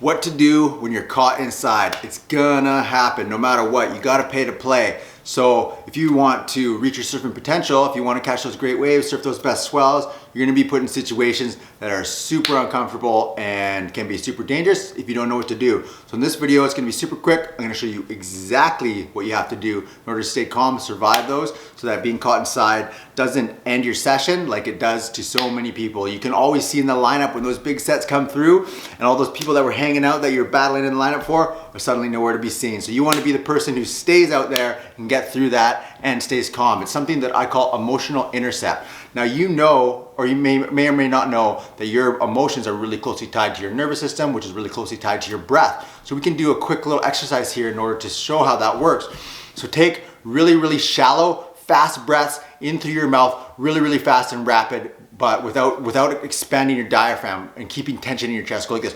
What to do when you're caught inside. It's gonna happen no matter what. You gotta pay to play. So if you want to reach your surfing potential, if you want to catch those great waves, surf those best swells, you're gonna be put in situations that are super uncomfortable and can be super dangerous if you don't know what to do. So in this video, it's gonna be super quick. I'm gonna show you exactly what you have to do in order to stay calm, survive those, so that being caught inside doesn't end your session like it does to so many people. You can always see in the lineup when those big sets come through and all those people that were hanging out that you're battling in the lineup for are suddenly nowhere to be seen. So you wanna be the person who stays out there and get through that and stays calm. It's something that I call emotional intercept. Now you know, or you may or may not know, that your emotions are really closely tied to your nervous system, which is really closely tied to your breath. So we can do a quick little exercise here in order to show how that works. So take really shallow, fast breaths in through your mouth, really fast and rapid, but without expanding your diaphragm and keeping tension in your chest. Go like this.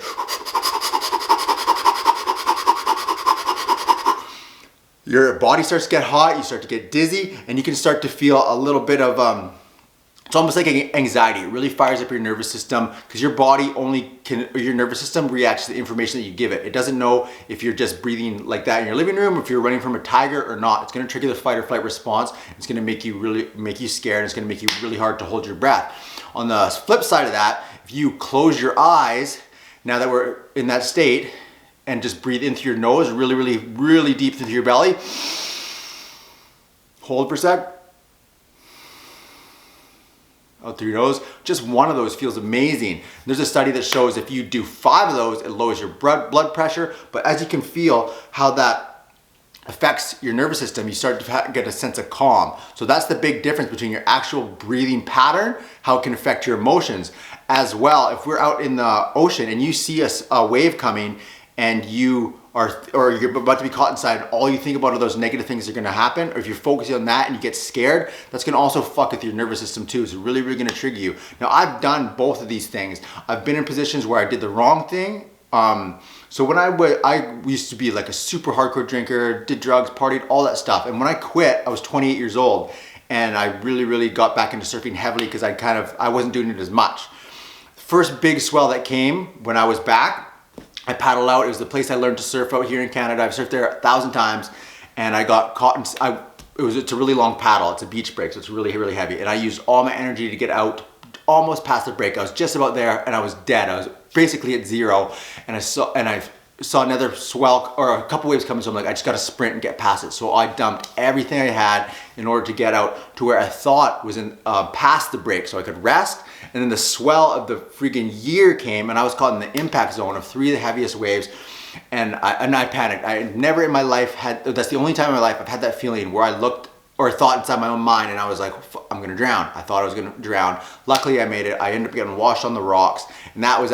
Your body starts to get hot, you start to get dizzy, and you can start to feel a little bit of, it's almost like anxiety. It really fires up your nervous system because your body your nervous system reacts to the information that you give it. It doesn't know if you're just breathing like that in your living room, if you're running from a tiger or not. It's gonna trigger the fight or flight response. It's gonna make you scared. It's gonna make you really hard to hold your breath. On the flip side of that, if you close your eyes, now that we're in that state, and just breathe in through your nose, really deep through your belly. Hold for a sec. Out through your nose. Just one of those feels amazing. There's a study that shows if you do 5 of those, it lowers your blood pressure. But as you can feel how that affects your nervous system, you start to get a sense of calm. So that's the big difference between your actual breathing pattern, how it can affect your emotions. As well, if we're out in the ocean and you see a wave coming, and you're about to be caught inside, and all you think about are those negative things that are gonna happen, or if you're focusing on that and you get scared, that's gonna also fuck with your nervous system too. It's really gonna trigger you. Now, I've done both of these things. I've been in positions where I did the wrong thing. So when I used to be like a super hardcore drinker, did drugs, partied, all that stuff. And when I quit, I was 28 years old, and I really got back into surfing heavily because I wasn't doing it as much. First big swell that came when I was back, I paddled out. It was the place I learned to surf out here in Canada. I've surfed there 1,000 times, and I got caught it's a really long paddle. It's a beach break, so it's really heavy. And I used all my energy to get out almost past the break. I was just about there and I was dead. I was basically at zero, and I saw another swell or a couple waves coming, so I'm like, I just gotta sprint and get past it. So I dumped everything I had in order to get out to where I thought was past the break so I could rest. And then the swell of the freaking year came, and I was caught in the impact zone of 3 of the heaviest waves, and I panicked. I never in my life that's the only time in my life I've had that feeling where I looked or thought inside my own mind and I was like, I'm gonna drown. I thought I was gonna drown. Luckily I made it. I ended up getting washed on the rocks, and that was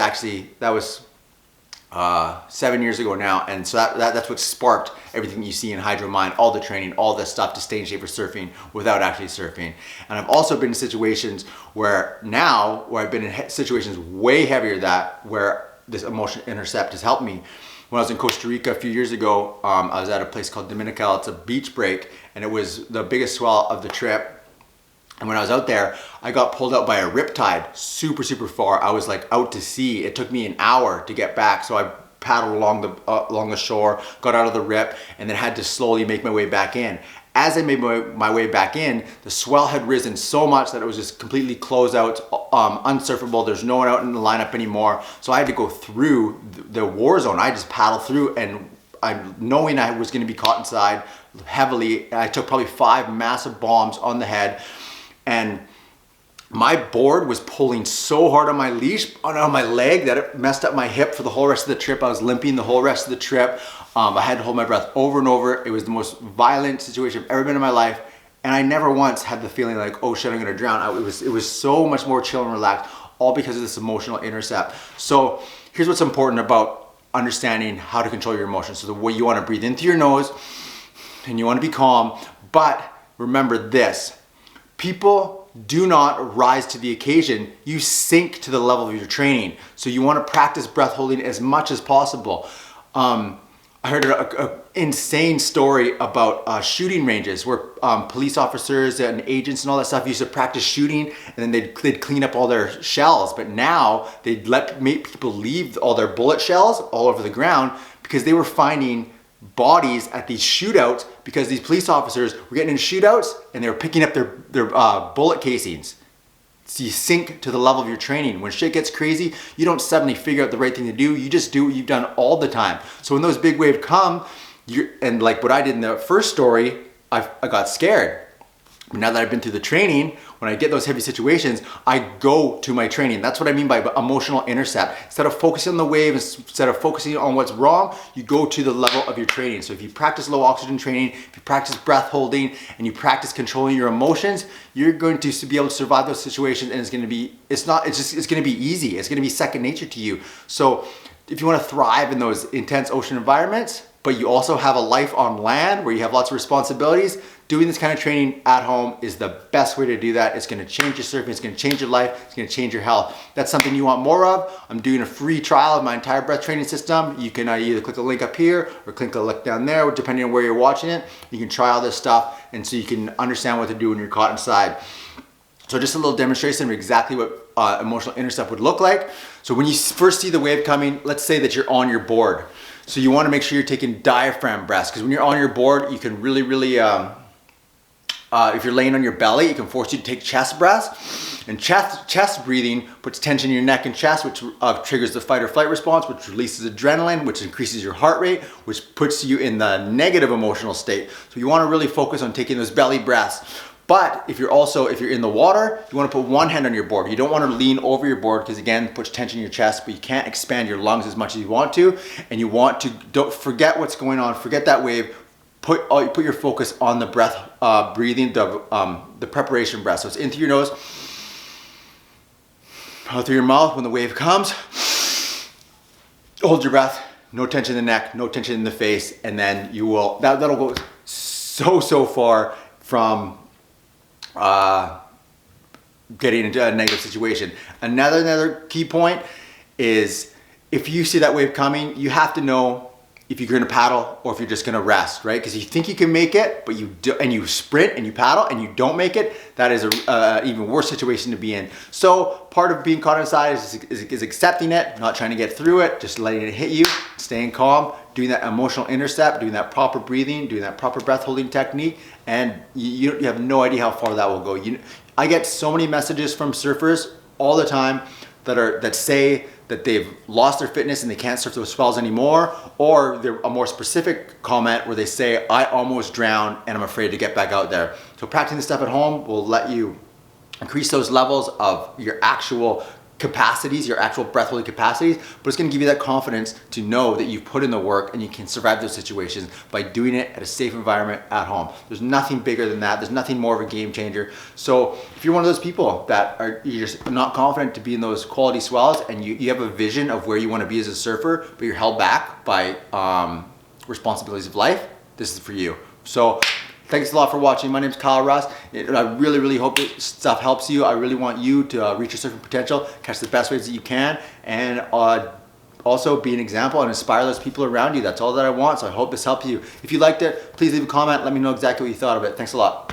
7 years ago now, and so that's what sparked everything you see in Hydro Mind, all the training, all this stuff to stay in shape for surfing without actually surfing. And I've also been in situations where I've been in situations way heavier where this emotional intercept has helped me. When I was in Costa Rica a few years ago, I was at a place called Dominical. It's a beach break, and it was the biggest swell of the trip. And when I was out there, I got pulled out by a riptide super far. I was like out to sea. It took me an hour to get back. So I paddled along the shore, got out of the rip, and then had to slowly make my way back in. As I made my way back in, the swell had risen so much that it was just completely closed out, unsurfable. There's no one out in the lineup anymore. So I had to go through the war zone. I just paddled through, and knowing I was gonna be caught inside heavily, I took probably 5 massive bombs on the head. And my board was pulling so hard on my leash, on my leg, that it messed up my hip for the whole rest of the trip. I was limping the whole rest of the trip. I had to hold my breath over and over. It was the most violent situation I've ever been in my life. And I never once had the feeling like, oh shit, I'm gonna drown. It was so much more chill and relaxed, all because of this emotional intercept. So here's what's important about understanding how to control your emotions. So the way you wanna breathe in through your nose, and you wanna be calm, but remember this. People do not rise to the occasion. You sink to the level of your training. So you want to practice breath holding as much as possible. I heard an insane story about shooting ranges where police officers and agents and all that stuff used to practice shooting, and then they'd clean up all their shells. But now they'd make people leave all their bullet shells all over the ground because they were finding bodies at these shootouts because these police officers were getting in shootouts and they were picking up their bullet casings. So you sink to the level of your training. When shit gets crazy, you don't suddenly figure out the right thing to do. You just do what you've done all the time. So when those big waves come, and like what I did in the first story, I got scared. But now that I've been through the training, when I get those heavy situations, I go to my training. That's what I mean by emotional intercept. Instead of focusing on the wave, instead of focusing on what's wrong, you go to the level of your training. So if you practice low oxygen training, if you practice breath holding, and you practice controlling your emotions, you're going to be able to survive those situations, and it's going to be easy. It's going to be second nature to you. So if you want to thrive in those intense ocean environments, but you also have a life on land where you have lots of responsibilities, doing this kind of training at home is the best way to do that. It's gonna change your surfing, it's gonna change your life, it's gonna change your health. That's something you want more of. I'm doing a free trial of my entire breath training system. You can either click the link up here or click the link down there, depending on where you're watching it. You can try all this stuff, and so you can understand what to do when you're caught inside. So just a little demonstration of exactly what emotional intercept would look like. So when you first see the wave coming, let's say that you're on your board. So you wanna make sure you're taking diaphragm breaths, because when you're on your board, you can really, if you're laying on your belly, it can force you to take chest breaths. And chest breathing puts tension in your neck and chest, which triggers the fight or flight response, which releases adrenaline, which increases your heart rate, which puts you in the negative emotional state. So you wanna really focus on taking those belly breaths. But if you're in the water, you want to put one hand on your board. You don't want to lean over your board because again, it puts tension in your chest, but you can't expand your lungs as much as you want to. And you want to, don't forget what's going on, forget that wave. Put your focus on the breath, breathing, the preparation breath. So it's in through your nose, out through your mouth. When the wave comes, hold your breath. No tension in the neck, no tension in the face, and then you will. That'll go so far from getting into a negative situation. Another key point is if you see that wave coming, you have to know if you're gonna paddle or if you're just gonna rest, right? Because you think you can make it, but you sprint and you paddle and you don't make it, that is a even worse situation to be in. So part of being caught inside is accepting it, not trying to get through it, just letting it hit you, staying calm, doing that emotional intercept, doing that proper breathing, doing that proper breath holding technique, and you have no idea how far that will go. I get so many messages from surfers all the time that say that they've lost their fitness and they can't surf those swells anymore, or they're a more specific comment where they say, I almost drowned and I'm afraid to get back out there. So practicing this stuff at home will let you increase those levels of your actual capacities, your actual breath holding capacities, but it's gonna give you that confidence to know that you've put in the work and you can survive those situations by doing it at a safe environment at home. There's nothing bigger than that. There's nothing more of a game changer. So if you're one of those people that you're just not confident to be in those quality swells and you have a vision of where you wanna be as a surfer, but you're held back by responsibilities of life, this is for you. So thanks a lot for watching. My name is Kyle Russ. I really hope this stuff helps you. I really want you to reach your surfing potential, catch the best waves that you can, and also be an example and inspire those people around you. That's all that I want, so I hope this helped you. If you liked it, please leave a comment. Let me know exactly what you thought of it. Thanks a lot.